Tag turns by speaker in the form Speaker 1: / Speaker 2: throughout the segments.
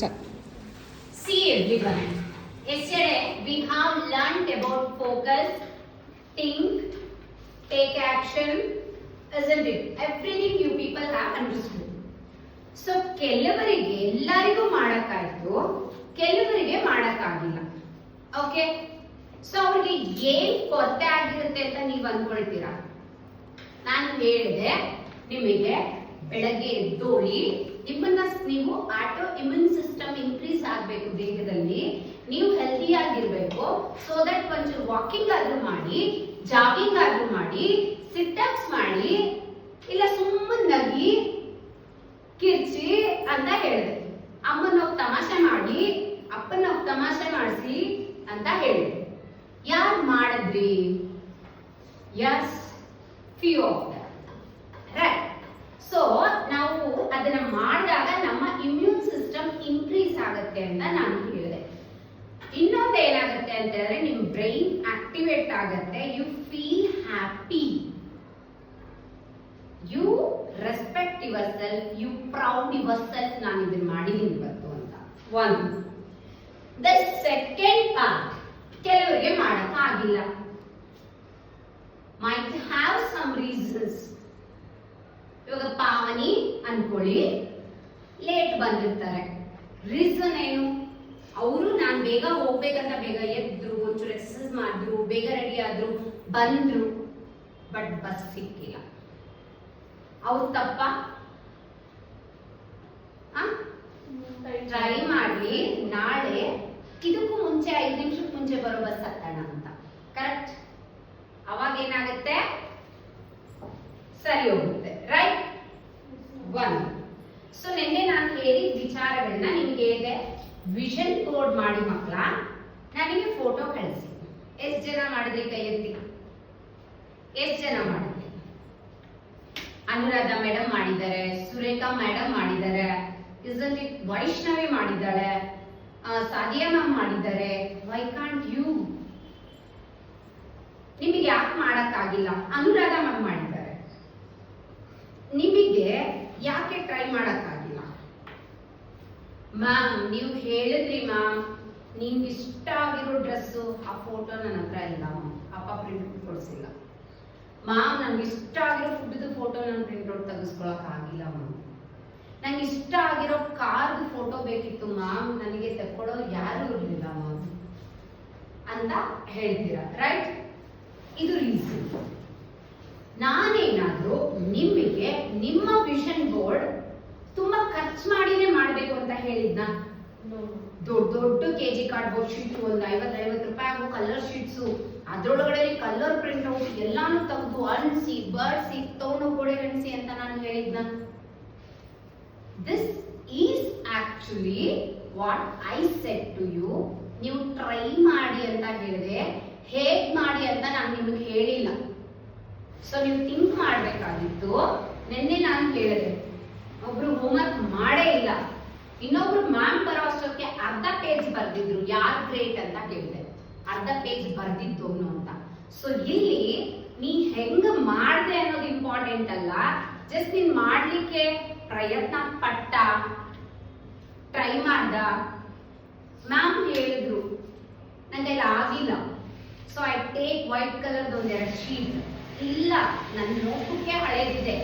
Speaker 1: See everyone, yesterday we have learnt about focus, think, take action, isn't it? Everything you people have understood. So ಕೆಲವರಿಗೆ ಎಲ್ಲರಿಗೂ ಮಾಡಕ್ಕಾಯ್ತು, ಕೆಲವರಿಗೆ ಮಾಡಕ್ಕಾಗಿಲ್ಲ. Okay, so ಅವ್ರಿಗೆ ಏನ್ ಕೊರತೆ ಆಗಿರುತ್ತೆ ಅಂತ ನೀವು ಅನ್ಕೊಳ್ತೀರಾ? ನಾನು ಹೇಳಿದೆ ನಿಮಗೆ ಬೆಳಗ್ಗೆ ಎದ್ದೋಳಿ ನಿಮ್ಮನ್ನ ನೀವು ಆಟೋ ಇಮ್ಯೂನ್ ಸಿಸ್ಟಮ್ ಇನ್ಕ್ರೀಸ್ ಆಗಬೇಕು ದೇಹದಲ್ಲಿ, ನೀವು ಹೆಲ್ದಿ ಆಗಿರ್ಬೇಕು. ಸೊ ದಟ್ ಒಂಚೂರು ವಾಕಿಂಗ್ ಆದ್ರೂ ಮಾಡಿ, ಜಾಗಿಂಗ್ ಆದ್ರೂ ಮಾಡಿ, ಸಿಟ್ ಅಪ್ಸ್ ಮಾಡಿ, ಇಲ್ಲ ಸುಮ್ಮನೆ ನಗಿ ಕಿರ್ಚಿ ಅಂತ ಹೇಳಿದೆ. ಅಮ್ಮನ ಹೋಗಿ ತಮಾಷೆ ಮಾಡಿ, ಅಪ್ಪನ ಹೋಗಿ ತಮಾಷೆ ಮಾಡಿಸಿ ಅಂತ ಹೇಳಿದೆ. ಯಾರು ಮಾಡಿದ್ರಿ? Yes, few of them, right. So ನಾವು ಅದನ್ನ ಮಾಡಿದಾಗ ನಮ್ಮ ಇಮ್ಯೂನ್ ಸಿಸ್ಟಮ್ ಇನ್ಕ್ರೀಸ್ ಆಗುತ್ತೆ ಅಂತ ನಾನು ಹೇಳಿದೆ. ಇನ್ನೊಂದು ಏನಾಗುತ್ತೆ ಅಂತ ಹೇಳಿದ್ರೆ ನಿಮ್ ಬ್ರೈನ್ ಆಕ್ಟಿವೇಟ್ ಆಗುತ್ತೆ, you feel happy, you respect yourself, you proud yourself. ನಾನು ಇದನ್ನ ಮಾಡಿದೀನಿ ಇವತ್ತು ಅಂತ. ಒನ್. ದ ಸೆಕೆಂಡ್ ಪಾರ್ಟ್, ಕೆಲವರಿಗೆ ಮಾಡಕ್ ಆಗಿಲ್ಲ, ಮೈಟ್ ಹ್ಯಾವ್ ಸಮ್ ರೀಸನ್ಸ್. ಇವಾಗ ಪಾವನಿ ಅನ್ಕೊಳ್ಳಿ, ಲೇಟ್ ಬಂದಿರ್ತಾರೆ. ರೀಸನ್ ಏನು? ಅವರು ನಾನು ಬೇಗ ಹೋಗ್ಬೇಕಂತ ಬೇಗ ಎದ್ರು, ಒಂಚೂರು ಎಕ್ಸರ್ಸೈಸ್ ಮಾಡಿದ್ರು, ಬೇಗ ರೆಡಿ ಆದ್ರು, ಬಂದ್ರು, ಬಟ್ ಬಸ್ ಸಿಕ್ಕಿಲ್ಲ. ಅವ್ರು ತಪ್ಪ? ಟ್ರೈ ಮಾಡ್ಲಿ, ನಾಳೆ ಇದಕ್ಕೂ ಮುಂಚೆ 5 ನಿಮಿಷಕ್ಕೆ ಮುಂಚೆ ಬರೋ ಬಸ್ ಹತ್ತೋಣ ಅಂತ. ಕರೆಕ್ಟ್? ಅವಾಗ ಏನಾಗುತ್ತೆ? ಸರಿ ಹೋಗುತ್ತೆ, ರೈಟ್? ಒನ್. ಸೊ ನಿನ್ನೆ ನಾನು ಹೇಳಿದ ವಿಚಾರಗಳನ್ನ ನಿಮ್ಗೆ ಹೇಳಿದೆ, ವಿಷನ್ ಬೋರ್ಡ್ ಮಾಡಿ ಮಕ್ಕಳ. ನನಗೆ ಫೋಟೋ ಕಳಿಸಿ. ಎಷ್ಟು ಜನ ಮಾಡಿದ್ರಿ? ಕೈ ಎತ್ತಿ. ಎಷ್ಟು ಜನ ಮಾಡಿದ್ರಿ? ಅನುರಾಧ ಮೇಡಮ್ ಮಾಡಿದ್ದಾರೆ, ಸುರೇಖಾ ಮೇಡಮ್ ಮಾಡಿದ್ದಾರೆ, ಇಸ್ಂಟ್ ಇಟ್ ವೈಷ್ಣವಿ ಮಾಡಿದ್ದಾಳೆ, ಸಾದಿಯಾ ಮ್ಯಾಮ್ ಮಾಡಿದ್ದಾರೆ. Why can't you? ನಿಮಗೆ ಯಾಕೆ ಮಾಡಕ್ಕಾಗಿಲ್ಲ? ಅನುರಾಧ ಮ್ಯಾಮ್ ಮಾಡಿದ್ದಾರೆ, ನಿಮಗೆ ಯಾಕೆ ಟ್ರೈ ಮಾಡಕ್ಕಾಗಿಲ್ಲ? ಮ್ಯಾಮ್ ನೀವು ಹೇಳಿದ್ರಿ ಮ್ಯಾಮ್, ನಿಮ್ಗೆ ಇಷ್ಟ ಆಗಿರೋ ಡ್ರೆಸ್ಸು, ಆ ಫೋಟೋ ನನ್ನ ಹತ್ರ ಇಲ್ಲ ಮ್ಯಾಮ್, ಅಪ್ಪ ಪ್ರಿಂಟ್ ಕೊಡಿಸಿಲ್ಲ ಮ್ಯಾಮ್. ನನ್ಗೆ ಇಷ್ಟ ಆಗಿರೋ ಫುಡ್ದು ಫೋಟೋ ನಾನು ಪ್ರಿಂಟ್ಔಟ್ ತೆಗೆಸ್ಕೊಳಕ್ ಆಗಿಲ್ಲ ಮ್ಯಾಮ್. ನಂಗೆ ಇಷ್ಟ ಆಗಿರೋ ಕಾರ್ದು ಫೋಟೋ ಬೇಕಿತ್ತು ಮ್ಯಾಮ್, ನನಗೆ ತಕ್ಕೊಳ್ಳೋರು ಯಾರು ಇರಲಿಲ್ಲ ಮ್ಯಾಮ್ ಅಂತ ಹೇಳ್ತೀರಾ, ರೈಟ್? ಇದು ರೀಸನ್. ನಾನೇನಾದ್ರೂ ನಿಮಗೆ ನಿಮ್ಮ ವಿಷನ್ ಬೋರ್ಡ್ ತುಂಬಾ ಖರ್ಚು ಮಾಡಿನೇ ಮಾಡ್ಬೇಕು ಅಂತ ಹೇಳಿದ್ನ? ದೊಡ್ಡ ದೊಡ್ಡ ಕೆಜಿ ಕಾರ್ಡ್ಬೋರ್ಡ್ ಶೀಟ್, ಒಂದು 50 ರೂಪಾಯಿ ಕಲರ್ ಶೀಟ್ಸು, ಅದ್ರೊಳಗಡೆ ಕಲರ್ ಪ್ರಿಂಟ್ ಔಟ್ ಎಲ್ಲಾನು ತೆಗೆದು ಅಳಿಸಿ ಬರ್ಸಿ ತಗೊಂಡು ಗೋಡೆ ಗಣಿಸಿ ಅಂತ ನಾನು ಹೇಳಿದ್ನ? This is actually what I said to you. ನೀವು ಟ್ರೈ ಮಾಡಿ ಅಂತ ಹೇಳಿದೆ, ಹೇಗ್ ಮಾಡಿ ಅಂತ ನಾನು ನಿಮಗೆ ಹೇಳಿಲ್ಲ. ಸೊ ನೀವು ಥಿಂಕ್ ಮಾಡ್ಬೇಕಾಗಿತ್ತು. ನಿನ್ನೆ ನಾನು ಹೇಳಿದೆ, ಒಬ್ರು ಹೋಮ್ವರ್ಕ್ ಮಾಡೇ ಇಲ್ಲ, ಇನ್ನೊಬ್ರು ಮ್ಯಾಮ್ ಬರೋ ಅಷ್ಟೊತ್ತಿಗೆ ಅರ್ಧ ಪೇಜ್ ಬರ್ದಿದ್ರು. ಯಾರು ಗ್ರೇಟ್ ಅಂತ ಕೇಳಿದೆ, ಅರ್ಧ ಪೇಜ್ ಬರ್ದಿದ್ದವನು ಅಂತ. ಸೊ ಇಲ್ಲಿ ನೀ ಹೆಂಗ ಮಾಡ್ದೆ ಅನ್ನೋದು ಇಂಪಾರ್ಟೆಂಟ್ ಅಲ್ಲ, ಜಸ್ಟ್ ನೀನ್ ಮಾಡ್ಲಿಕ್ಕೆ ಪ್ರಯತ್ನ ಪಟ್ಟ, ಟ್ರೈ ಮಾಡ್ದ. ಮ್ಯಾಮ್ ಹೇಳಿದ್ರು, ನಂಗೆ ಆಗಿಲ್ಲ, ಸೊ ಐ ಟೇಕ್ ವೈಟ್ ಕಲರ್ದು ಒಂದೆರಡು ಶೀಟ್. ಇಲ್ಲ, ನನ್ನ ನೋಟ್ಬುಕ್ಕೆ ಹಳೇದಿದೆ,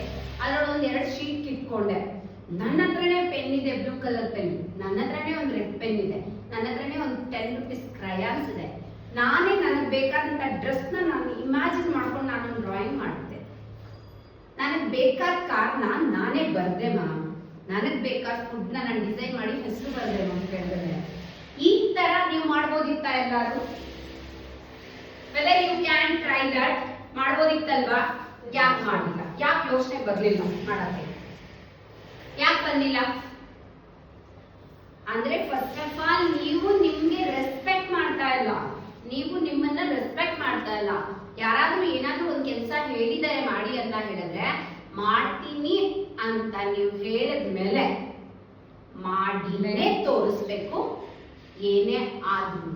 Speaker 1: ಅದ್ರೊಳಗೆ 2 ಶೀಟ್ ಕಿತ್ಕೊಂಡೆ. ನನ್ನ ಹತ್ರನೇ ಪೆನ್ ಇದೆ, ಬ್ಲೂ ಕಲರ್ ಪೆನ್, ನನ್ನ ಹತ್ರನೇ ಒಂದು ರೆಡ್ ಪೆನ್ ಇದೆ, ನನ್ನ ಹತ್ರನೇ ಒಂದು 10 ರೂಪೀಸ್ ಕ್ರಯಾನ್ಸ್ ಇದೆ. ನಾನೇ ನನಗೆ ಬೇಕಾದಂತ ಡ್ರೆಸ್ ನಾನು ಇಮ್ಯಾಜಿನ್ ಮಾಡ್ಕೊಂಡು ನಾನು ಡ್ರಾಯಿಂಗ್ ಮಾಡಿದೆ. ನನಗೆ ಬೇಕಾದ ಕಾರ್ನ ನಾನೇ ಬರ್ದೆ ಮ್ಯಾಮ್, ನನಗೆ ಬೇಕಾದ ಫುಡ್ ನಾನು ಡಿಸೈನ್ ಮಾಡಿ ಹೆಸರು ಬರ್ದೆ ಮ್ಯಾಮ್ ಕೇಳಿದ್ರೆ. ಈ ತರ ನೀವು ಮಾಡ್ಬೋದಿತ್ತ ಎಲ್ಲಾರು? Whether you can try that. ಮಾಡ್ಬೋದಿತ್ತಲ್ವಾ? ಯಾಕೆ ಮಾಡಿಲ್ಲ? ಯಾಕೆ ಯೋಚನೆ ಬರ್ಲಿಲ್ಲ ಮಾಡಕ್ಕೆ? ಯಾಕೆ ಬಂದಿಲ್ಲ ಅಂದ್ರೆ ಫಸ್ಟ್ ಆಫ್ ಆಲ್ ನೀವು ನಿಮ್ಗೆ ರೆಸ್ಪೆಕ್ಟ್ ಮಾಡ್ತಾ ಇಲ್ಲ, ನೀವು ನಿಮ್ಮನ್ನ ರೆಸ್ಪೆಕ್ಟ್ ಮಾಡ್ತಾ ಇಲ್ಲ. ಯಾರಾದ್ರೂ ಏನಾದ್ರೂ ಒಂದ್ ಕೆಲಸ ಹೇಳಿದ್ದಾರೆ ಮಾಡಿ ಅಂತ ಹೇಳಿದ್ರೆ, ಮಾಡ್ತೀನಿ ಅಂತ ನೀವು ಹೇಳಿದ್ಮೇಲೆ ಮಾಡಿನೇ ತೋರಿಸ್ಬೇಕು. ಏನೇ ಆದ್ರೂ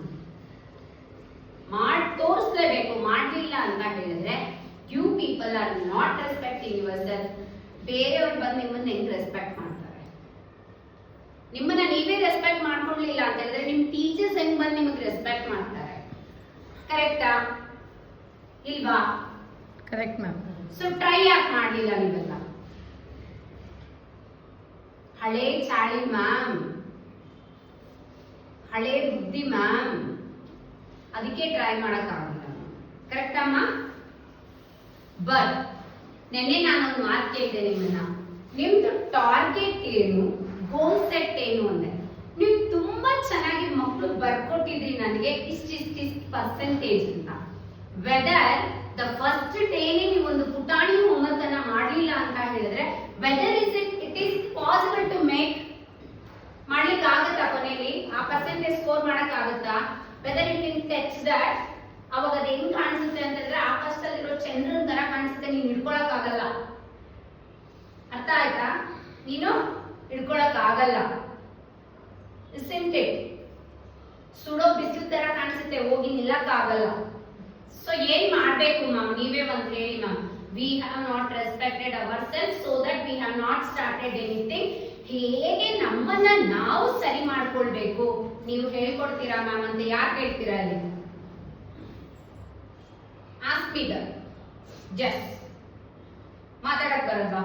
Speaker 1: ಮಾಡಿ ತೋರಿಸ್ಲೇಬೇಕು. ಮಾಡ್ಲಿಲ್ಲ ಅಂತ ಹೇಳಿದ್ರೆ you people are not respecting yourself. ಬೇರೆಯವ್ರು ಬಂದು ನಿಮ್ಮನ್ನ ಹೆಂಗ್ ರೆಸ್ಪೆಕ್ಟ್ ಮಾಡ್ತಾರೆ? ನಿಮ್ಮನ್ನ ನೀವೇ ರೆಸ್ಪೆಕ್ಟ್ ಮಾಡ್ಕೊಳ್ಳಿಲ್ಲ ಅಂತ ಹೇಳಿದ್ರೆ ನಿಮ್ ಟೀಚರ್ಸ್ ಹೆಂಗ್ ಬಂದು ನಿಮಗೆ ರೆಸ್ಪೆಕ್ಟ್ ಮಾಡ್ತಾರೆ? ಕರೆಕ್ಟಾ ಇಲ್ವಾ?
Speaker 2: Correct ma'am.
Speaker 1: ಸೊ ಟ್ರೈ ಯಾಕೆ ಮಾಡಲಿಲ್ಲ ನೀವೆಲ್ಲ? ಹಳೆ ಚಾಳಿ ಮ್ಯಾಮ್, ಹಳೆ ಬುದ್ಧಿ ಮ್ಯಾಮ್, ಅದಕ್ಕೆ ಟ್ರೈ ಮಾಡಕ್ಕಾಗಲ್ಲ. ಕರೆಕ್ಟ್ ಅಮ್ಮ? ಬಟ್ ನೆನ್ನೆ ನಾನೊಂದು ಮಾತು ಕೇಳಿದೆ ನಿಮ್ಮನ್ನ, ನಿಮ್ದು ಟಾರ್ಗೆಟ್ ಏನು, ಗೋಲ್ ಸೆಟ್ ಏನು ಅಂದೆ. ನೀವು ತುಂಬಾ ಚೆನ್ನಾಗಿ ಮಕ್ಕಳು ಬರ್ಕೊಟ್ಟಿದ್ರಿ ನನಗೆ ಇಷ್ಟಿಷ್ಟು ಪರ್ಸೆಂಟೇಜ್ ಅಂತ. ವೆದರ್ ದ ಫಸ್ಟ್ ಡೇನೇ ನೀವು ಒಂದು ಪುಟಾಣಿ ಹೋಮ್ವರ್ಕ್ ಅನ್ನ ಮಾಡಲಿಲ್ಲ ಅಂತ ಹೇಳಿದ್ರೆ whether it is possible to make, ಮಾಡ್ಲಿಕ್ಕೆ ಆಗುತ್ತಾ ಕೊನೆಯಲ್ಲಿ ಆ ಪರ್ಸೆಂಟೇಜ್ ಸ್ಕೋರ್ ಮಾಡಕ್ ಆಗುತ್ತಾ? Whether you can touch that. ಅವಾಗ ಅದು ಹೆಂಗ್ ಕಾಣಿಸುತ್ತೆ ಅಂತಂದ್ರೆ ಆಕಾಶದಲ್ಲಿರೋ ಚಂದ್ರನ ತರ ಕಾಣಿಸುತ್ತೆ, ನೀನು ಹಿಡ್ಕೊಳಕ್ ಆಗಲ್ಲ. ಅರ್ಥ ಆಯ್ತಾ? ನೀನು ಹಿಡ್ಕೊಳಕ್ ಆಗಲ್ಲ. ಸುಡೋ ಬಿಸಿಲು ತರ ಕಾಣಿಸುತ್ತೆ, ಹೋಗಿ ನಿಲ್ಲಕ್ ಆಗಲ್ಲ. ಸೊ ಏನ್ ಮಾಡ್ಬೇಕು ಮ್ಯಾಮ್? ನೀವೇ ಒಂದ್ ಹೇಳಿ ma'am. We have not respected our self so that we have not started anything. ಹೇಗೆ ನಮ್ಮನ್ನ ನಾವು ಸರಿ ಮಾಡ್ಕೊಳ್ಬೇಕು ನೀವು ಹೇಳ್ಕೊಡ್ತೀರಾ ಮ್ಯಾಮ್ ಅಂತ ಯಾಕೆ ಹೇಳ್ತೀರಾ? ಅಲ್ಲಿ ಆಸ್ಕ್ ಮೀ ದಟ್. ಜಸ್ಟ್ ಮಾತಾಡಕ್ ಬರಲ್ವಾ?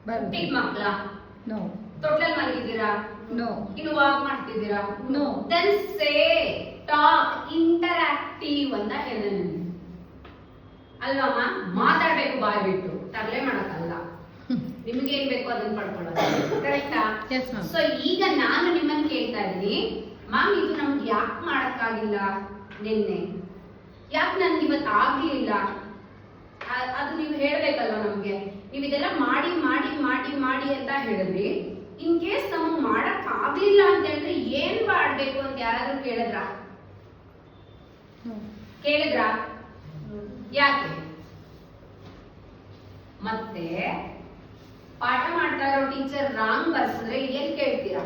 Speaker 1: ಹುಟ್ಟಿದ ಮಕ್ಕಳ?
Speaker 2: ನೋ.
Speaker 1: ತೊಟ್ಲಲ್ಲಿ ಮಲಗಿದ್ದೀರಾ?
Speaker 2: ನೋ.
Speaker 1: ಇನ್ನು ವಾಕ್ ಮಾಡ್ತಿದ್ದೀರಾ?
Speaker 2: ನೋ.
Speaker 1: ದೆನ್ ಸೇ ಟಾಕ್, ಇಂಟರಾಕ್ಟಿವ್ ಅಂತ ಹೇಳಿದೆ ನನಗೆ ಅಲ್ವಮ್ಮ? ಮಾತಾಡ್ಬೇಕು ಬಾಯ್ ಬಿಟ್ಟು, ತರಲೆ ಮಾಡಕ್ಕಲ್ಲ. ನಿಮ್ಗೆ ಏನ್ ಬೇಕು ಅದನ್ನ ಪಡ್ಕೊಳ್ಳೋದು. ಕರೆಕ್ಟಾ? ಸೊ ಈಗ ನಾನು ನಿಮ್ಮನ್ನ ಕೇಳ್ತಾ ಇದ್ದೀನಿ, ಮ್ಯಾಮ್ ಇದು ನಮ್ಗೆ ಯಾಕೆ ಮಾಡಕ್ಕಾಗಿಲ್ಲ? ನಿನ್ನೆ ಯಾಕೆ ನನ್ಗೆ ಇವತ್ತು ಆಗ್ಲಿಲ್ಲ? ಅದು ನೀವು ಹೇಳ್ಬೇಕಲ್ವ ನಮ್ಗೆ. ನೀವು ಇದೆಲ್ಲ ಮಾಡಿ ಮಾಡಿ ಮಾಡಿ ಮಾಡಿ ಅಂತ ಹೇಳಿದ್ರಿ. ಇನ್ ಕೇಸ್ ನಮಗೆ ಮಾಡಕ್ ಆಗ್ಲಿಲ್ಲ ಅಂತ ಹೇಳಿದ್ರೆ ಏನ್ ಮಾಡ್ಬೇಕು ಅಂತ ಯಾರಾದ್ರೂ ಕೇಳಿದ್ರ? ಯಾಕೆ? ಮತ್ತೆ ಪಾಠ ಮಾಡ್ತಾ ಇರೋ ಟೀಚರ್ ರಾಂಗ್ ಬರ್ಸಿದ್ರೆ ಏನ್ ಕೇಳ್ತೀರಾ?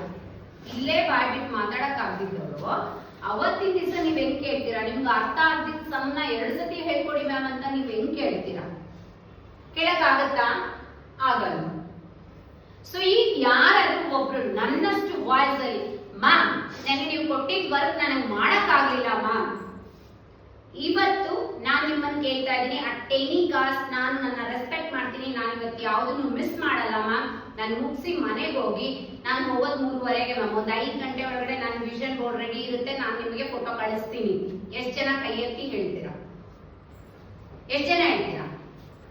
Speaker 1: ಇಲ್ಲೇ ಬಾಯ್ಬಿಟ್ಟು ಮಾತಾಡಕ್ ಆಗಿದ್ದವರು ಅವತ್ತಿನ ದಿವಸ ನೀವ್ ಹೆಂಗ್ ಕೇಳ್ತೀರಾ? ನಿಮ್ಗೆ ಅರ್ಥ ಆಗ್ದಿದ್ ಸಮ್ನ 2 ಸತಿ ಹೇಳ್ಕೊಡಿ ಮ್ಯಾಮ್ ಅಂತ ನೀವ್ ಹೆಂಗ್ ಕೇಳ್ತೀರಾ? ಕೇಳಕ್ ಆಗತ್ತಾ? ಆಗಲ್ಲ. ಸೊ ಈಗ ಯಾರಾದ್ರೂ ಒಬ್ರು ನನ್ನಷ್ಟು ವಾಯ್ಸ್ ಅಲ್ಲಿ ಮ್ಯಾಮ್ ನನಗೆ ನೀವು ಕೊಟ್ಟಿದ್ ವರ್ಕ್ ನನಗೆ ಮಾಡಕ್ ಆಗ್ಲಿಲ್ಲ ಮ್ಯಾಮ್, ಇವತ್ತು ನಾನು ನಿಮ್ಮನ್ನ ಕೇಳ್ತಾ ಇದ್ದೀನಿ, ಅಟ್ ಎನಿ ಕಾಸ್ಟ್ ನಾನು ನನ್ನ ರೆಸ್ಪೆಕ್ಟ್ ಮಾಡ್ತೀನಿ, ನಾನು ಇವತ್ತು ಯಾವ್ದನ್ನು ಮಿಸ್ ಮಾಡಲ್ಲ ಮ್ಯಾಮ್. ನಾನು ಮುಗಿಸಿ ಮನೆಗೆ ಹೋಗಿ, ನಾನು ಹೋಗೋದು 3:30ಗೆ ಮ್ಯಾಮ್, ಒಂದು 5 ಗಂಟೆ ಒಳಗಡೆ ನಾನು ವಿಷನ್ ಬೋರ್ಡ್ ರೆಡಿ ಇರುತ್ತೆ, ನಾನು ನಿಮಗೆ ಫೋಟೋ ಕಳಿಸ್ತೀನಿ. ಎಷ್ಟು ಜನ ಕೈ ಎತ್ತಿ ಹೇಳ್ತೀರಾ? ಎಷ್ಟು ಜನ ಹೇಳ್ತೀರಾ?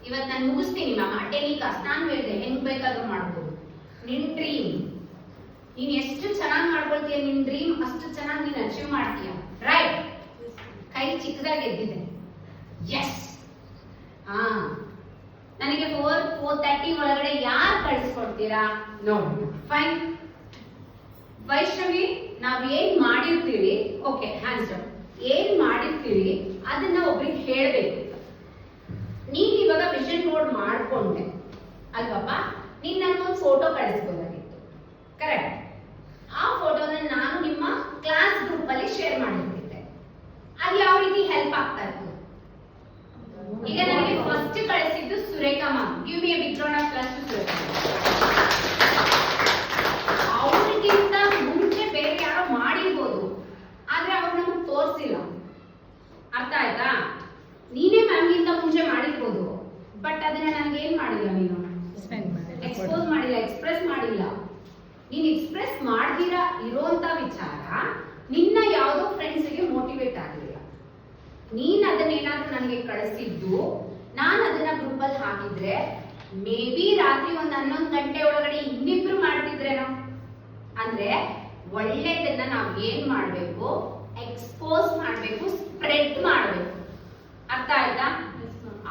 Speaker 1: ಇವತ್ತು ನಾನು ಮುಗಿಸ್ತೀನಿ ಮ್ಯಾಮ್ ಅಟ್ ಎನಿ ಕಾಸ್ಟ್. ನಾನು ಹೇಳಿದೆ ಹೆಂಗ್ ಬೇಕಾದ್ರೂ ಮಾಡ್ಬೋದು. ನಿನ್ ಡ್ರೀಮ್ ನೀನ್ ಎಷ್ಟು ಚೆನ್ನಾಗಿ ಮಾಡ್ಕೊಳ್ತೀಯ, ನಿನ್ ಡ್ರೀಮ್ ಅಷ್ಟು ಚೆನ್ನಾಗಿ ನೀನ್ ಅಚೀವ್ ಮಾಡ್ತೀಯ. ರೈಟ್? ಕೈ ಚಿಕ್ಕದಾಗಿ ಎದ್ದಿದೆ. ಎಸ್. ನನಗೆ 4:30 ಒಳಗಡೆ ಯಾರು ಕಳಿಸ್ಕೊಡ್ತೀರಾ? ನೋಡಿ. ಫೈನ್. ವೈಷ್ಣವಿ, ನಾವ್ ಏನ್ ಮಾಡಿರ್ತೀವಿ, ಓಕೆ ಹ್ಯಾಂಡ್ಸ್ ಅಪ್, ಏನ್ ಮಾಡಿರ್ತೀವಿ ಅದನ್ನ ಒಬ್ರಿಗೆ ಹೇಳ್ಬೇಕು. ನೀನ್ ಇವಾಗ ವಿಷನ್ ಬೋರ್ಡ್ ಮಾಡ್ಕೊಂಡೆ ಅಲ್ವಪ್ಪ, ನೀನ್ ನನ್ಗೊಂದು ಫೋಟೋ ಕಳಿಸ್ಬೋದಾಗಿತ್ತು. ಕರೆಕ್ಟ್? ಆ ಫೋಟೋನ ನಾನು ನಿಮ್ಮ ಕ್ಲಾಸ್ ಗ್ರೂಪ್ ಅಲ್ಲಿ ಶೇರ್ ಮಾಡಿರ್ತಿದ್ದೆ. ಅದು ಯಾವ ರೀತಿ ಹೆಲ್ಪ್ ಆಗ್ತಾ ಇತ್ತು? ಈಗ ನನಗೆ ಫಸ್ಟ್ ಕಳಿಸಿದ್ದು Surekha ma'am. Give me a big round of applause to Surekha. ಅವ್ರಿಗಿಂತ ಮುಂಚೆ ಬೇರೆ ಯಾರೋ ಮಾಡಿರ್ಬೋದು, ಆದ್ರೆ ಅವ್ರು ನಮಗೆ ತೋರಿಸಿಲ್ಲ. ಅರ್ಥ ಆಯ್ತಾ? ನೀನೇ ಮ್ಯಾಮ್ಗಿಂತ ಮುಂಚೆ ಮಾಡಿರ್ಬೋದು, ಬಟ್ ಅದನ್ನ ನನಗೆ ಏನ್ ಮಾಡಿಲ್ಲ, ನೀನು ಎಕ್ಸ್ಪೋಸ್ ಮಾಡಿಲ್ಲ, ಎಕ್ಸ್ಪ್ರೆಸ್ ಮಾಡಿಲ್ಲ. ನೀನ್ ಎಕ್ಸ್ಪ್ರೆಸ್ ಮಾಡ್ದಿರಾ ಇರೋಂತ ವಿಚಾರ ನಿನ್ನ ಯಾವುದೋ ಫ್ರೆಂಡ್ಸ್ಗೆ ಮೋಟಿವೇಟ್ ಆಗಲಿಲ್ಲ. ನೀನ್ ಅದನ್ನೇನಾದ್ರೂ ನನಗೆ ಕಳಿಸಿದ್ದು, ನಾನು ಅದನ್ನ ಗ್ರೂಪ್ ಅಲ್ಲಿ ಹಾಕಿದ್ರೆ ಮೇ ಬಿ ರಾತ್ರಿ ಒಂದು 11 ಗಂಟೆ ಒಳಗಡೆ ಇನ್ನಿಬ್ರು ಮಾಡ್ತಿದ್ರೇನೋ. ಅಂದ್ರೆ ಒಳ್ಳೆದನ್ನ ನಾವ್ ಏನ್ ಮಾಡ್ಬೇಕು? ಎಕ್ಸ್ಪೋಸ್ ಮಾಡ್ಬೇಕು, ಸ್ಪ್ರೆಡ್ ಮಾಡ್ಬೇಕು. ಅರ್ಥ ಆಯ್ತಾ?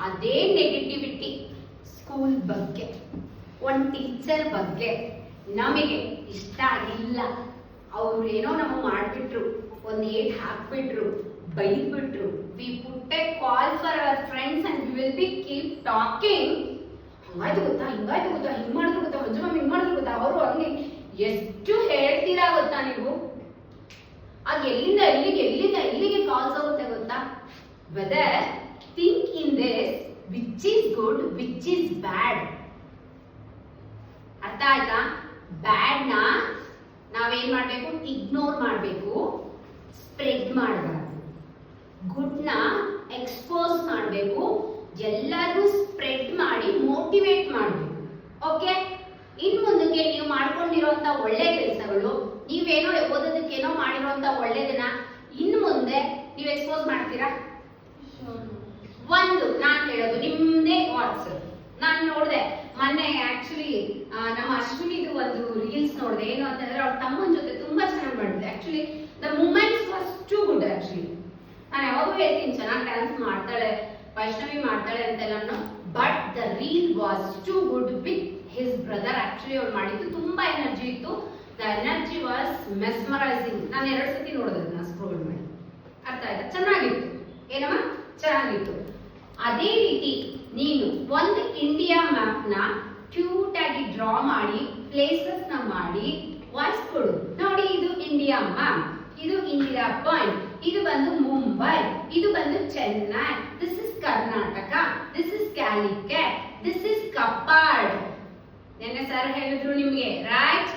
Speaker 1: ಅದೇ ನೆಗೆಟಿವಿಟಿ ಸ್ಕೂಲ್ ಬಗ್ಗೆ, ಒಂದ್ ಟೀಚರ್ ಬಗ್ಗೆ ನಮಗೆ ಇಷ್ಟ ಆಗಿಲ್ಲ, ಅವ್ರು ಏನೋ ನಮಗೆ ಮಾಡ್ಬಿಟ್ರು, ಒಂದ್ ಏಟ್ ಹಾಕ್ಬಿಟ್ರು, ಬೈದ್ಬಿಟ್ರು, we put a call for our friends and we will be keep talking. ಹಂಗಾಯ್ತು ಗೊತ್ತಾ, ಹಿಂಗಾಯ್ತು ಗೊತ್ತಾ, ಹಿಂಗ್ ಮಾಡಿದ್ರು ಗೊತ್ತಾ, ಮಂಜು ಮ್ಯಾಮ್ ಹಿಂಗ್ ಮಾಡಿದ್ರು ಗೊತ್ತಾ, ಅವರು ಹಂಗೆ ಎಷ್ಟು ಹೇಳ್ತೀರಾ ಗೊತ್ತಾ ನೀವು? ಆಗ ಎಲ್ಲಿಂದ ಎಲ್ಲಿಗೆ ಕಾಲ್ಸ್ ಆಗುತ್ತೆ ಗೊತ್ತಾ? Whether think in this which is good, which is bad. ಅರ್ಥ ಆಯ್ತಾ? ಬ್ಯಾಡ್ ನ ನಾವೇನ್ ಮಾಡ್ಬೇಕು? ಇಗ್ನೋರ್ ಮಾಡಬೇಕು, ಸ್ಪ್ರೆಡ್ ಮಾಡಬಾರ್ದು. ಗುಡ್ನ ಎಕ್ಸ್ಪೋಸ್ ಮಾಡಬೇಕು, ಎಲ್ಲರಿಗೂ ಸ್ಪ್ರೆಡ್ ಮಾಡಿ ಮೋಟಿವೇಟ್ ಮಾಡಬೇಕು. ಓಕೆ, ಇನ್ ಮುಂದಕ್ಕೆ ನೀವು ಮಾಡ್ಕೊಂಡಿರುವಂತ ಒಳ್ಳೆ ಕೆಲಸಗಳು, ನೀವೇನೋ ಓದೋದಕ್ಕೇನೋ ಮಾಡಿರುವಂತ ಒಳ್ಳೆದನ್ನ ಇನ್ನು ಮುಂದೆ ನೀವು ಎಕ್ಸ್ಪೋಸ್ ಮಾಡ್ತೀರಾ? ಒಂದು ನಾನು ಹೇಳೋದು ನಿಮ್ದೇ ವಾಟ್ಸಪ್. ನಾನು ನೋಡಿದೆ ಮೊನ್ನೆ, ಆಕ್ಚುಲಿ ನಮ್ಮ ಅಶ್ವಿನಿದು ಒಂದು ರೀಲ್ಸ್ ನೋಡಿದೆ. ಏನು ಅಂತಂದ್ರೆ ಅವ್ರ ತಮ್ಮನ ಜೊತೆ ತುಂಬಾ ಚೆನ್ನಾಗಿ ಮಾಡಿದೆ. Actually the moments was too good. Actually ನಾನು ಯಾವಾಗೂ ಹೇಳ್ತೀನಿ ಚೆನ್ನಾಗಿ ಡ್ಯಾನ್ಸ್ ಮಾಡ್ತಾಳೆ, ವೈಷ್ಣವಿ ಮಾಡ್ತಾಳೆ ಅಂತೆಲ್ಲ, but the reel was too good with his brother. Actually ಅವ್ರು ಮಾಡಿದ್ದು ತುಂಬಾ ಎನರ್ಜಿ ಇತ್ತು. The energy was mesmerising. ನಾನು 2 ಸತಿ ನೋಡಿದೆ ಅದನ್ನ ಸ್ಕ್ರೋಲ್ ಮಾಡಿ. ಅರ್ಥ ಆಯ್ತಾ? ಚೆನ್ನಾಗಿತ್ತು. ಏನಮ್ಮ? ಚೆನ್ನಾಗಿತ್ತು. ಅದೇ ರೀತಿ ನೀನು ಒಂದು ಇಂಡಿಯಾ ಮ್ಯಾಪ್ ನ ಕ್ಯೂಟ್ ಆಗಿ ಡ್ರಾ ಮಾಡಿ, ಪ್ಲೇಸಸ್ ನ ಮಾಡಿ ವಾಯ್ಸ್ ಕೊಡು. ನೋಡಿ, ಇದು ಇಂಡಿಯಾ ಮ್ಯಾಪ್, ಇದು ಇಂದಿರಾ ಪಾಯಿಂಟ್, ಇದು ಬಂದು ಮುಂಬೈ, ಇದು ಬಂದು Chennai, this is Karnataka, this is Calicut, this is Kappad. ನೆನ್ನೆ ಸರ್ ಹೇಳಿದ್ರು ನಿಮ್ಗೆ, right?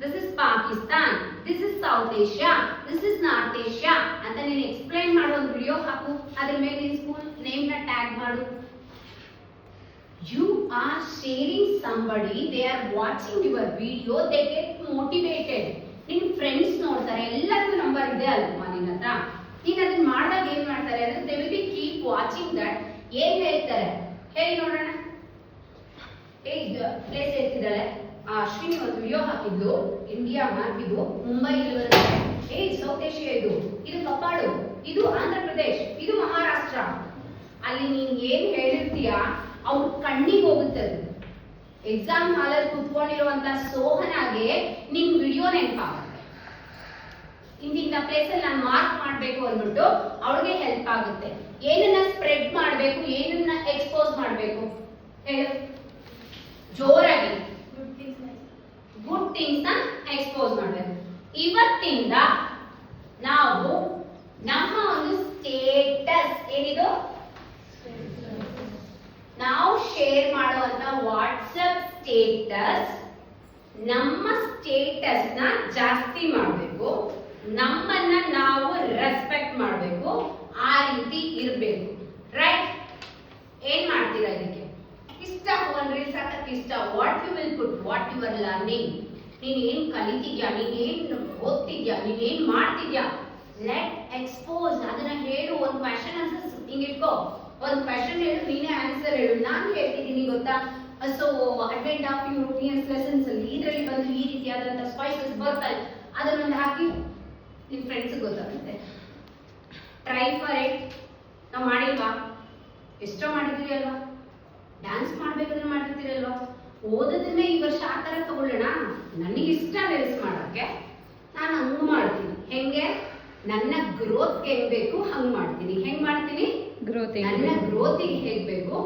Speaker 1: This is Pakistan, this is South Asia, this is North Asia ಅಂತ ನೀನು ಎಕ್ಸ್ಪ್ಲೈನ್ ಮಾಡೋ ಒಂದು ವಿಡಿಯೋ ಹಾಕು. ಅದ್ರ ಮೇಲೆ ನಿನ್ನ ಸ್ಕೂಲ್ ನೇಮ್ ನ ಟ್ಯಾಗ್ ಮಾಡು. You are sharing somebody, they are watching your video, they get motivated. ನಿನ್ನ ಫ್ರೆಂಡ್ಸ್ ನೋಡ್ತಾರೆ, ಎಲ್ಲರಿಗೂ ನಂಬರ್ ಇದೆ ಅಲ್ವಾ ನಿನ್ನ ಹತ್ರ? ನೀನು ಅದನ್ನ ಮಾಡಿದಾಗ ಏನ್ ಮಾಡ್ತಾರೆ ಅಂದ್ರೆ they will be keep watching that. ಏನ್ ಹೇಳ್ತಾರೆ ಹೇಳಿ ನೋಡೋಣ. ಪ್ಲೇಸ್ ಹೇಳ್ತಿದ್ದಾಳೆ ಅಶ್ವಿನಿ, ಒಂದು ವಿಡಿಯೋ ಹಾಕಿದ್ಲು. ಇಂಡಿಯಾ ಮ್ಯಾಪ್ ಇದು, ಮುಂಬೈ ಇಲ್ಲಿ ಬರುತ್ತೆ, ಸೌತ್ ಏಷ್ಯಾ ಇದು, ಇದು ಕಪ್ಪಾಡು, ಇದು ಆಂಧ್ರ ಪ್ರದೇಶ್, ಇದು ಮಹಾರಾಷ್ಟ್ರ. ಅಲ್ಲಿ ನೀನ್ ಏನ್ ಹೇಳಿರ್ತೀಯ ಅವ್ರ ಕಣ್ಣಿಗೆ ಹೋಗುತ್ತೆ. ಎಕ್ಸಾಮ್ ಹಾಲಲ್ಲಿ ಕುತ್ಕೊಂಡಿರುವಂತ ಸೋಹನಾಗೆ ನಿನ್ ವಿಡಿಯೋ ನೆನಪಾಗುತ್ತೆ. ಇಂತಿಂತ ಪ್ಲೇಸ್ ಅಲ್ಲಿ ನಾನು ಮಾರ್ಕ್ ಮಾಡ್ಬೇಕು ಅಂದ್ಬಿಟ್ಟು ಅವ್ರಿಗೆ ಹೆಲ್ಪ್ ಆಗುತ್ತೆ. ಏನನ್ನ ಸ್ಪ್ರೆಡ್ ಮಾಡ್ಬೇಕು, ಏನನ್ನ ಎಕ್ಸ್ಪೋಸ್ ಮಾಡ್ಬೇಕು ಹೇಳು ಜೋರಾಗಿ. ಗುಡ್ ಥಿಂಗ್ಸ್ ನ ಎಕ್ಸ್ಪೋಸ್ ಮಾಡಬೇಕು. ಇವತ್ತಿಂದ ನಾವು ನಮ್ಮ ಒಂದು ಸ್ಟೇಟಸ್ ಏನಿದು, ನಾವು ಶೇರ್ ಮಾಡುವಂತ ವಾಟ್ಸಪ್ ಸ್ಟೇಟಸ್, ನಮ್ಮ ಸ್ಟೇಟಸ್ ನ ಜಾಸ್ತಿ ಮಾಡಬೇಕು, ನಮ್ಮನ್ನ ನಾವು ರೆಸ್ಪೆಕ್ಟ್ ಮಾಡಬೇಕು, ಆ ರೀತಿ ಇರಬೇಕು. ರೈಟ್? ಏನ್ ಮಾಡ್ತೀರಾ ಇದಕ್ಕೆ? ಇಷ್ಟ ಒಂದು ರೀಲ್ಸ್ ಹಾಕಕ್ಕೆ ಇಷ್ಟ. What you will put, what you are learning, ನೀನ್ ಏನ್ ಕಲಿತಿದ್ಯಾ, ನೀನ್ ಏನ್ ಓದ್ತಿದ್ಯಾ, ನೀನ್ ಏನ್ ಮಾಡ್ತಿದ್ಯಾ, ಲೆಟ್ ಎಕ್ಸ್ಪೋಸ್. ಅದನ್ನ ಹೇಳು. ಒಂದು ಕ್ವೆಶ್ಚನ್ ಆನ್ಸರ್ ಹಿಂಗ್ ಇಟ್ಕೋ, ಒಂದು ಕ್ವೆಶ್ಚನ್ ಹೇಳು, ನೀನೇ ಆನ್ಸರ್ ಹೇಳು. ನಾನು ಹೇಳ್ತಿದ್ದೀನಿ ಗೊತ್ತಾ, ಸೊ ಅಡ್ವೆಂಟ್ ಆಫ್ ಯೂರೋಪಿಯನ್ಸ್ ಲೆಸನ್ಸ್ ಅಲ್ಲಿ ಇದರಲ್ಲಿ ಬಂದು ಈ ರೀತಿಯಾದಂತ ಸ್ಪೈಸಸ್ ಬರ್ತಾರೆ, ಅದನ್ನೊಂದು ಹಾಕಿ ನಿಮ್ ಫ್ರೆಂಡ್ಸ್ ಗೊತ್ತಾಗುತ್ತೆ. Try for it. ನಾವು ಮಾಡಿಲ್ವಾ? ಎಷ್ಟೋ ಮಾಡಿದೀವಿ ಅಲ್ವಾ? ಡ್ಯಾನ್ಸ್ ಮಾಡ್ಬೇಕಂದ್ರೆ ಮಾಡಿರ್ತೀರಲ್ವಾ? ಓದೋದನ್ನೇ ಈ ವರ್ಷ ಆ ತರ ತಗೊಳ್ಳೋಣ. ನನಗೆ ಇಷ್ಟ ರೀಲ್ಸ್ ಮಾಡೋಕ್ಕೆ, ನಾನು ಹಂಗ್ ಮಾಡ್ತೀನಿ. ಹೆಂಗೆ? ನನ್ನ ಗ್ರೋತ್ ಹೆಂಗ್ ಬೇಕು ಹಂಗ್ ಮಾಡ್ತೀನಿ. ಹೆಂಗ್ ಮಾಡ್ತೀನಿ? ನನ್ನ ಗ್ರೋತಿಗೆ ಹೇಗ್ ಬೇಕು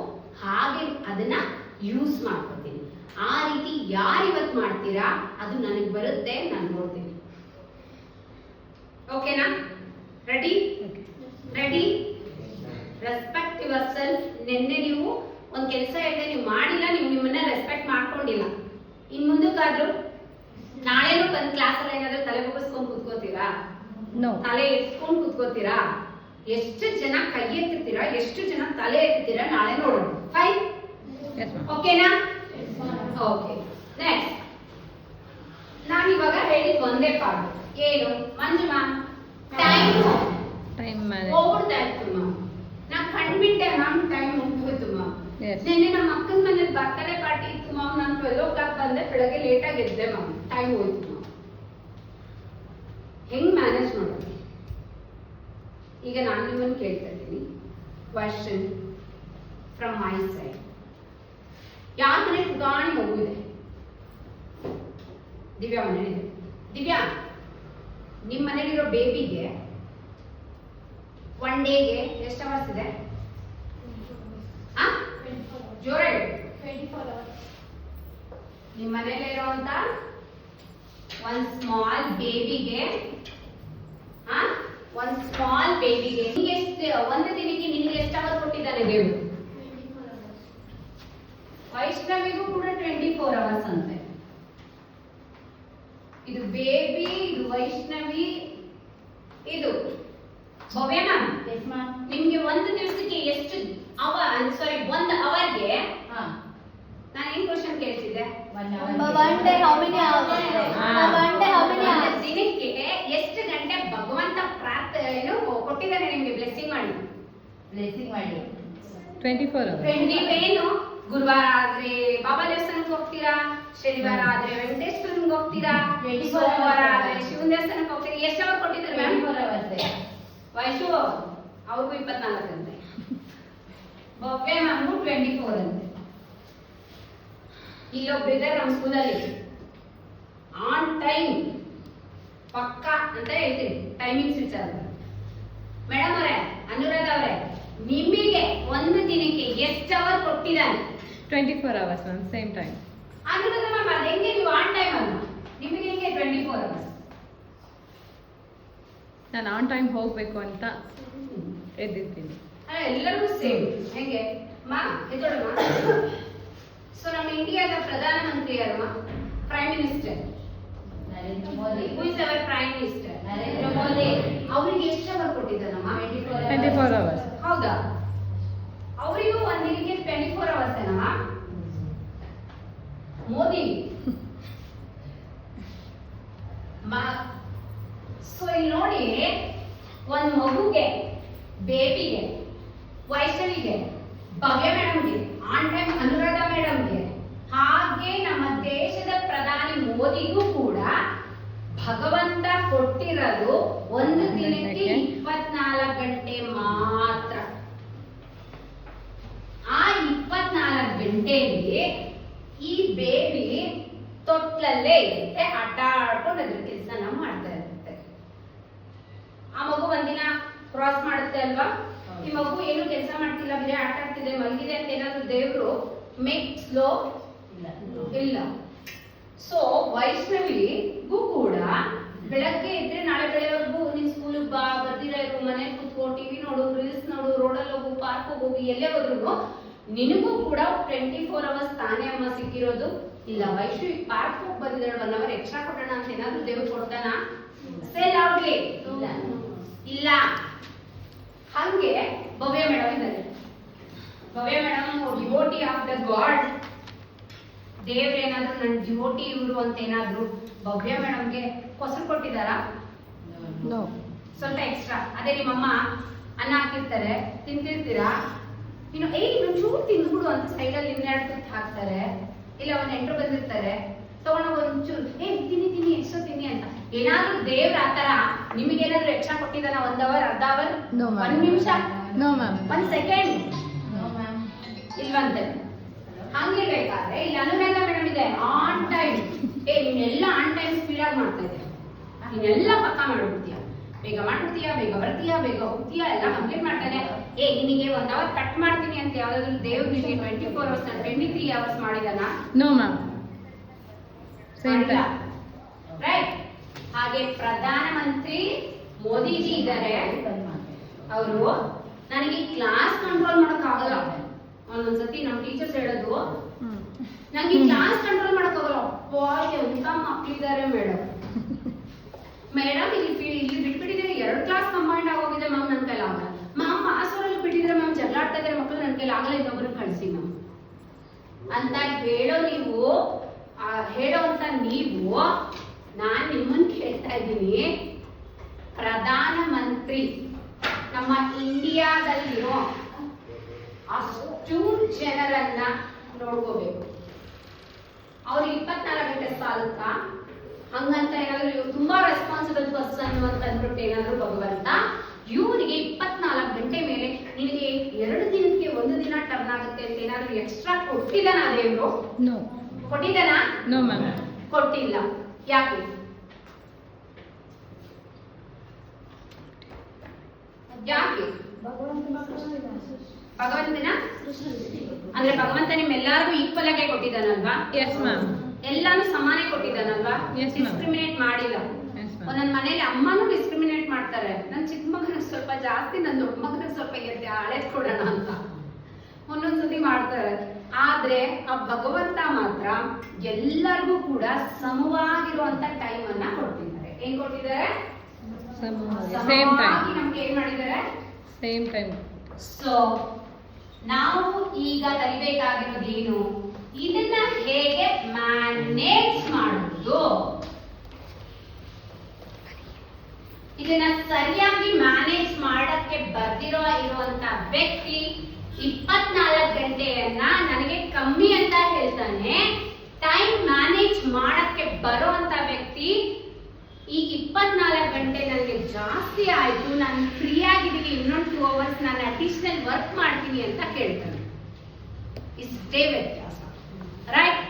Speaker 1: ಹಾಗೆ ಅದನ್ನ ಯೂಸ್ ಮಾಡ್ಕೊತೀನಿ. ಆ ರೀತಿ ಯಾರು ಇವತ್ತು ಮಾಡ್ತೀರಾ ಅದು ನನಗೆ ಬರುತ್ತೆ, ನಾನು ನೋಡ್ತೀನಿ. ಓಕೆನಾ? Ready? Ready? Respect your self. ನಿನ್ನೆ ನೀವು ಒಂದ್ ಕೆಲಸ ಹೇಳಿದೆ, ನೀವು ಮಾಡಿಲ್ಲ, ನೀವು ನಿಮ್ಮನ್ನ ರೆಸ್ಪೆಕ್ಟ್ ಮಾಡ್ಕೊಂಡಿಲ್ಲ. ಇನ್ ಮುಂದಕ್ಕಾದ್ರೂ ನಾಳೆನೂ ಬಂದ್ ಕ್ಲಾಸ್ ಅಲ್ಲಿ ಏನಾದ್ರೂ ತಲೆ ಬಗ್ಗಿಸ್ಕೊಂಡ್ ಕೂತ್ಕೋತೀರಾ? ತಲೆ ಎತ್ಕೊಂಡ್ ಕೂತ್ಕೋತೀರಾ? ಎಷ್ಟು ಜನ ಕೈ ಎತ್ತಿರ್ತೀರಾ, ಎಷ್ಟು ಜನ ತಲೆ ಎತ್ತಿರ್ತೀರಾ ನಾಳೆ ನೋಡೋಣ. ಫೈನ್? ಓಕೆನಾ? ಓಕೆ. ನೆಕ್ಸ್ಟ್ ನಾನು ಇವಾಗ ಹೇಳಿದ್ ಒಂದೇ ಪಾಠ. ಏನು ಮಂಜುಮಾ? ಟೈಮ್ ಹೋಗ್ಬಿಡ್ತಾ ಇತ್ತು ಮ್ಯಾಮ್. ನಾ ಕಂಡ್ಬಿಟ್ಟೆ ಮ್ಯಾಮ್, ಟೈಮ್ ಮುಗ್ದೋಯ್ತು ಮ್ಯಾಮ್. ನಿನ್ನೆ ನಮ್ಮ ಅಕ್ಕನ ಮನೇಲಿ ಬರ್ತಡೇ ಪಾರ್ಟಿ ಇತ್ತು ಮ್ಯಾಮ್. ನಾನು 12 o'clock ಬಂದೆ, ಬೆಳಗ್ಗೆ ಲೇಟಾಗಿ ಎದ್ದೆ ಮ್ಯಾಮ್. ಟೈಮ್ ಹೋಯ್ತು ಮ್ಯಾಮ್. ಹೆಂಗ್ ಮ್ಯಾನೇಜ್ ಮಾಡೋದು? ಈಗ ನಾನು ನಿಮ್ಮನ್ನು ಕೇಳ್ತಾ ಇದ್ದೀನಿ, ಕ್ವಶನ್ ಫ್ರಮ್ ಮೈ ಸೈಡ್. ಯಾರ ಮನೆ ಪುಟಾಣಿ ಮಗು ಇದೆ? ದಿವ್ಯಾ ಮನೆ ಇದೆ. ದಿವ್ಯಾ, ನಿಮ್ಮ ಮನೇಲಿರೋ ಬೇಬಿಗೆ ಒನ್ ಡೇಗೆ ಎಷ್ಟು ಅವರ್ಸ್ ಇದೆ? ಜೋರಾಗಿ
Speaker 2: 24 hours.
Speaker 1: ನಿಮ್ಮ ಮನೇಲಿರುವಂತ ಒಂದ್ ಸ್ಮಾಲ್ ಬೇಬಿಗೆ ಒಂದು ದಿನಕ್ಕೆ ನಿನ್ಗೆ ಎಷ್ಟು ಅವರ್ ಕೊಟ್ಟಿದ್ದಾನೆ ದೇವರು? ವೈಷ್ಣವಿಗೂ ಕೂಡ 24 hours ಅಂತೆ. ಇದು ಬೇಬಿ, ಇದು ವೈಷ್ಣವಿ, ಇದು ಭವ್ಯ ಮ್ಯಾಮ್. ನಿಮ್ಗೆ ಒಂದು ದಿವಸಕ್ಕೆ ಎಷ್ಟು ಒಂದು ಅವರ್ಗೆ ನಾನು ಏನ್ question ಕೇಳ್ತಿದ್ದೆ?
Speaker 3: One day how many hours? One day how many hours?
Speaker 1: ದಿನಕ್ಕೆ ಎಷ್ಟು ಗಂಟೆ ಭಗವಂತ ಏನು ಕೊಟ್ಟಿದ್ದಾನೆ ನಿಮ್ಗೆ ಬ್ಲೆಸ್ಸಿಂಗ್ ಮಾಡಿ?
Speaker 2: 24 hours.
Speaker 1: ನೀವೇನು ಗುರುವಾರ ಆದ್ರೆ ಬಾಬಾ ದೇವಸ್ಥಾನಕ್ಕೆ ಹೋಗ್ತೀರಾ, ಶನಿವಾರ ಆದ್ರೆ ವೆಂಕಟೇಶ್ವರನ್ಗೆ ಹೋಗ್ತೀರಾ, ಸೋಮವಾರ ಆದ್ರೆ ಶಿವನ ದೇವಸ್ಥಾನಕ್ಕೆ ಹೋಗ್ತೀರಾ. ಎಷ್ಟು ಅವರ್ ಕೊಟ್ಟಿದ್ದಾರೆ ಮ್ಯಾಮ್? ವಯಸ್ಸು ಅವ್ರಿಗೂ 24 ಅಂತೆ, ಭವ್ಯ ಮ್ಯಾಮ್ಗೂ 24 ಅಂತೆ. ಇಲ್ಲೊಬ್ರಿದ್ದಾರೆ ನಮ್ಮ ಸ್ಕೂಲಲ್ಲಿ, ಆನ್ ಟೈಮ್ ಪಕ್ಕ ಅಂತ ಹೇಳ್ತೀವಿ, ಟೈಮಿಂಗ್ಸ್ ವಿಚಾರ. ಮೇಡಮ್ ಅವರೇ, ಅನುರಾಧ ಅವರೇ, ನಿಮಗೆ ಒಂದು ದಿನಕ್ಕೆ ಎಷ್ಟು ಅವರ್ ಕೊಟ್ಟಿದ್ದಾನೆ?
Speaker 2: 24 hours, ma'am. Same time.
Speaker 1: Anuradha ma'am, ಅದು ಹೆಂಗೆ ನೀವು ಆನ್ ಟೈಮ್ ಅಲ್ಲ, ನಿಮಗೆ ಹೆಂಗೆ 24 ಅವರ್ಸ್?
Speaker 2: ನಾನು ಆನ್ ಟೈಮ್ ಹೋಗ್ಬೇಕು ಅಂತ ಎದ್ದಿರ್ತೀನಿ.
Speaker 1: ಎಲ್ಲರಿಗೂ ಸೇಮ್ ಹೆಂಗೆ ಮಾ ಎದ್ದೋಳಮ್ಮ. ಸೊ ನಮ್ಮ ಇಂಡಿಯಾದ ಪ್ರಧಾನ ಮಂತ್ರಿ ಯಾರಮ್ಮ? Prime minister
Speaker 3: Narendra Modi.
Speaker 1: Who is our prime minister?
Speaker 3: Narendra Modi.
Speaker 1: ಅವರಿಗೆ ಎಷ್ಟು ಅವರ್ ಕೊಟ್ಟಿದ್ದಾನಮ್ಮ?
Speaker 2: 24 hours.
Speaker 1: ಹೌದಾ? ಅವರಿಗೂ ಒಂದಿಗೆ 24 ಅವರ್ಸ್ ಏನಮ್ಮ? ಮೋದಿ ಸೊ ಇಲ್ಲಿ ನೋಡಿ, ಒಂದ್ ಮಗುಗೆ, ಬೇಬಿಗೆ, ವೈಷ್ಣವಿಗೆ, ಭವ್ಯ ಮೇಡಮ್ಗೆ, ಆನ್ ಟೈಮ್ ಅನುರಾಧ ಮೇಡಮ್ಗೆ, ಹಾಗೆ ನಮ್ಮ ದೇಶದ ಪ್ರಧಾನಿ ಮೋದಿಗೂ ಕೂಡ ಭಗವಂತ ಕೊಟ್ಟಿರೋದು ಒಂದು ದಿನಕ್ಕೆ 24 ಗಂಟೆ ಮಾತ್ರ. ಆ 24 ಗಂಟೆಯಲ್ಲಿ ಈ ಬೇಬಿ ತೊಟ್ಲಲ್ಲೇ ಇರುತ್ತೆ, ಆಟ ಆಡ್ಕೊಂಡು ಅದ್ರ ಕೆಲಸನ ಮಾಡ್ತಾ ಇರುತ್ತೆ. ಆ ಮಗು ಒಂದಿನ ಕ್ರಾಸ್ ಮಾಡುತ್ತೆ ಅಲ್ವಾ, ಈ ಮಗು ಏನು ಕೆಲಸ ಮಾಡ್ತಿಲ್ಲ, ಬೇರೆ ಆಟ ಆಡ್ತಿದೆ, ಮಲಗಿದೆ ಅಂತ ಏನಾದ್ರು ದೇವ್ರು ಮೇಕ್ ಸ್ಲೋ ಇಲ್ಲ. ಸೊ ವೈಷ್ಣವಿಗೂ ಕೂಡ ಬೆಳಗ್ಗೆ ಇದ್ರೆ ನಾಳೆ ಬೆಳೆವರೆಗೂ ನಿನ್ ಸ್ಕೂಲಿಗೆ ಬಾ, ಬರ್ದಿರ ಇರು, ಮನೇಲಿ ಕೂತ್ಕೋ, ಟಿವಿ ನೋಡು, ರೀಲ್ಸ್ ನೋಡು, ರೋಡಲ್ಲಿ ಹೋಗು, ಪಾರ್ಕ್ ಹೋಗು, ಎಲ್ಲೇ ಹೋದ್ರು ನಿನಗೂ ಕೂಡ 24 ಅವರ್ಸ್ ತಾನೇ ಅಮ್ಮ ಸಿಕ್ಕಿರೋದು. ಇಲ್ಲ ವೈಷ್ಣವಿ ಪಾರ್ಕ್ ಹೋಗಿ ಬಂದಿದ್ದಾಳೆ, 1 ಅವರ್ ಎಕ್ಸ್ಟ್ರಾ ಕೊಡೋಣ ಅಂತ ಏನಾದ್ರು ದೇವ್ರು ಕೊಡ್ತಾನ? ಸೆಲ್ ಔಟ್ಲಿ ಇಲ್ಲ. ಹಂಗೆ ಭವ್ಯ ಮೇಡಮ್ ಇದ್ದಾರೆ. Bhavya madam devotee of the god. ದೇವ್ರೇನಾದ್ರು ನನ್ನ ಡಿವೋಟಿ ಇವರು ಅಂತ ಏನಾದ್ರು ಭವ್ಯ ಮೇಡಮ್ಗೆ ಕೊಸರು ಕೊಟ್ಟಿದ್ದಾರಾ?
Speaker 2: No.
Speaker 1: ಸ್ವಲ್ಪ ಎಕ್ಸ್ಟ್ರಾ. ಅದೇ ನಿಮ್ಮಮ್ಮ ಅನ್ನ ಹಾಕಿರ್ತಾರೆ, ತಿಂತಿರ್ತೀರಾ, ಇನ್ನು ಒಂಚೂರು ತಿಂದ್ಬಿಡು ಅಂತ ಸೈಡಲ್ಲಿ ಇನ್ನೆರಡು ತುತ್ತು ಹಾಕ್ತಾರೆ. ಇಲ್ಲ ಒಂದ್ ನೆಂಟರು ಬಂದಿರ್ತಾರೆ, ತಗೊಂಡೋಗ ಒಂಚೂರು ತಿನ್ನಿ ಎಷ್ಟೋ ತಿನ್ನಿ ಅಂತ. ಏನಾದ್ರೂ ದೇವ್ರ ಆತರ ನಿಮಗೇನಾದ್ರು ಎಕ್ಸ್ಟ್ರಾ ಕೊಟ್ಟಿದ್ದಾನ? 1 ಅವರ್, ಅರ್ಧ ಅವರ್,
Speaker 2: No, ma'am.
Speaker 1: 1 ನಿಮಿಷ,
Speaker 2: No, ma'am.
Speaker 1: 1 ಸೆಕೆಂಡ್ ಇಲ್ವಂತೆ. ಹಂಗಿರ್ಬೇಕಾದ್ರೆ ಇಲ್ಲಿ ಅನುರಾಧ ಮೇಡಮ್ ಇದೆ, ಆನ್ ಟೈಮ್. ನೀನೆಲ್ಲ ಆನ್ ಟೈಮ್ ಸ್ಪೀಡ್ ಆಗಿ ಮಾಡ್ತಾ ಇದ್ದೆ, ನೀನೆಲ್ಲ ಪಕ್ಕ ಮಾಡ್ಬಿಡ್ತೀಯ, ಬೇಗ ಮಾಡ್ಬಿಡ್ತೀಯ, ಬೇಗ ಬರ್ತೀಯ, ಬೇಗ ಹೋಗ್ತೀಯ, ಎಲ್ಲ ಕಂಪ್ಲೀಟ್ ಮಾಡ್ತಾನೆ. ನಿನಗೆ 1 ಅವರ್ ಕಟ್ ಮಾಡ್ತೀನಿ ಅಂತ ಯಾವ್ದಾದ್ರು ದೇವ್ರು ನಿನಗೆ 24 ಅವರ್ಸ್ 23 ಅವರ್ಸ್ ಮಾಡಿದಾನ?
Speaker 2: No, ma'am. Same time.
Speaker 1: Right. ಹಾಗೆ ಪ್ರಧಾನ ಮಂತ್ರಿ ಮೋದಿಜಿ ಇದ್ದಾರೆ, ಅವರು ನನಗೆ ಕ್ಲಾಸ್ ಕಂಟ್ರೋಲ್ ಮಾಡಕ್ ಆಗಲ್ಲ. ಒಂದೊಂದ್ಸತಿ ನಮ್ಮ ಟೀಚರ್ಸ್ ಹೇಳೋದು, ನಂಗೆ ಕ್ಲಾಸ್ ಕಂಟ್ರೋಲ್ ಮಾಡಕ್ ಆಗಲ್ಲ. ಎಂತ ಮಕ್ಳಿದ್ದಾರೆ ಮೇಡಮ್. ಮೇಡಮ್ ಇಲ್ಲಿ ಬಿಟ್ಬಿಟ್ಟಿದ್ರೆ 2 ಕ್ಲಾಸ್ ಕಂಬೈಂಡ್ ಆಗೋಗಿದೆ ಮ್ಯಾಮ್, ನನ್ನ ಕೈಲಿ ಆಗಲ್ಲ ಮ್ಯಾಮ್. ಮಾಸವರಲ್ಲಿ ಬಿಟ್ಟಿದ್ರೆ ಮ್ಯಾಮ್ ಜಗಳ ಆಡ್ತಾ ಇದ್ದಾರೆ ಮಕ್ಕಳು, ನನ್ನ ಕೈಲಿ ಆಗಲ್ಲ, ಇನ್ನೊಬ್ಬರನ್ನ ಕಳಿಸಿ ಮ್ಯಾಮ್ ಅಂತ ಹೇಳೋಂತ ನೀವು ನಾನ್ ನಿಮ್ಮನ್ನ ಕೇಳ್ತಾ ಇದ್ದೀನಿ, ಪ್ರಧಾನ ಮಂತ್ರಿ ನಮ್ಮ ಇಂಡಿಯಾದಲ್ಲಿರೋ ಅಷ್ಟು ಜನರನ್ನ ನೋಡ್ಕೋಬೇಕು. ಅವ್ರಿಗೆ 24 ಗಂಟೆ ಸಾಲುತ್ತಾ? ಹಂಗಂತ ಏನಾದ್ರು ಇವ್ರು ತುಂಬಾ ರೆಸ್ಪಾನ್ಸಿಬಲ್ ಪರ್ಸನ್ ಅಂತ ಅಂದ್ಬಿಟ್ಟು ಏನಾದ್ರು ಭಗವಂತ ಇವನಿಗೆ 24 ಗಂಟೆ ಮೇಲೆ ನಿನಗೆ 2 ದಿನಕ್ಕೆ 1 ದಿನ ಟರ್ನ್ ಆಗುತ್ತೆ ಅಂತ ಏನಾದ್ರು ಎಕ್ಸ್ಟ್ರಾ ಕೊಟ್ಟಿದ್ದಾನ ದೇವ್ರು?
Speaker 2: No.
Speaker 1: ಕೊಟ್ಟಿದ್ದಾನ?
Speaker 2: No, ma'am.
Speaker 1: ಕೊಟ್ಟಿಲ್ಲ. ಯಾಕೆ? ಯಾಕೆ? ಭಗವಂತನ ಅಂದ್ರೆ ಭಗವಂತ ನಿಮ್ಮೆಲ್ಲರಿಗೂ ಈಕ್ವಲ್ ಆಗಿ ಕೊಟ್ಟಿದ್ದಾನಲ್ವಾ?
Speaker 2: Yes, ma'am.
Speaker 1: ಎಲ್ಲಾನು ಸಮಾನ ಕೊಟ್ಟಿದ್ದಾನಲ್ವಾ?
Speaker 2: Yes, ma'am.
Speaker 1: ಡಿಸ್ಕ್ರಿಮಿನೇಟ್ ಮಾಡಿಲ್ಲ.
Speaker 2: Yes, ma'am.
Speaker 1: ಒಂದೊಂದ್ ಮನೇಲಿ ಅಮ್ಮನೂ ಡಿಸ್ಕ್ರಿಮಿನೇಟ್ ಮಾಡ್ತಾರೆ. ನನ್ ಚಿಕ್ಕ ಮಗನಿಗೆ ಸ್ವಲ್ಪ ಜಾಸ್ತಿ, ನನ್ ದೊಡ್ಡ ಮಗನಿಗೆ ಸ್ವಲ್ಪ ಹಳೇದ್ ಕೊಡೋಣ ಅಂತ ಒಂದೊಂದ್ಸತಿ ಮಾಡ್ತಾರೆ. ಆದ್ರೆ ಆ ಭಗವಂತ ಮಾತ್ರ ಎಲ್ಲರಿಗೂ ಕೂಡ ಸಮವಾಗಿರುವಂತ ಟೈಮ್ ಅನ್ನ ಕೊಡ್ತಿದ್ದಾರೆ. ಏನ್ ಕೊಟ್ಟಿದ್ದಾರೆ?
Speaker 2: Same time.
Speaker 1: ನಮ್ಗೆ ಏನ್ ಮಾಡಿದ್ದಾರೆ?
Speaker 2: Same time.
Speaker 1: ಸೊ ನಾವು ಈಗ ಕಲಿಬೇಕಾಗಿರೋದು ಏನು? ಇದನ್ನ ಹೇಗೆ ಮ್ಯಾನೇಜ್ ಮಾಡೋದು, ಇದನ್ನ ಸರಿಯಾಗಿ ಮ್ಯಾನೇಜ್ ಮಾಡಕ್ಕೆ ಇರುವಂತ ವ್ಯಕ್ತಿ 24 ಗಂಟೆಯನ್ನ ನನಗೆ ಕಮ್ಮಿ ಅಂತ ಹೇಳ್ತಾನೆ. ಟೈಮ್ ಮ್ಯಾನೇಜ್ ಮಾಡಕ್ಕೆ ಬರುವಂತ ವ್ಯಕ್ತಿ ಈ 24 ಗಂಟೆ ನನಗೆ ಜಾಸ್ತಿ ಆಯ್ತು, ನಾನು ಫ್ರೀ ಆಗಿದ್ದೀನಿ, ಇನ್ನೊಂದು 2 ಅವರ್ಸ್ ನಾನು ಅಡಿಷನಲ್ ವರ್ಕ್ ಮಾಡ್ತೀನಿ ಅಂತ ಕೇಳ್ತಾನೆ. ಇಷ್ಟೇ ವ್ಯತ್ಯಾಸ, ರೈಟ್?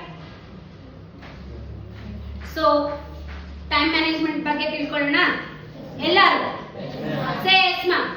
Speaker 1: ಸೊ ಟೈಮ್ ಮ್ಯಾನೇಜ್ಮೆಂಟ್ ಬಗ್ಗೆ ತಿಳ್ಕೊಳ್ಳೋಣ ಎಲ್ಲರೂ. Say yes ma'am.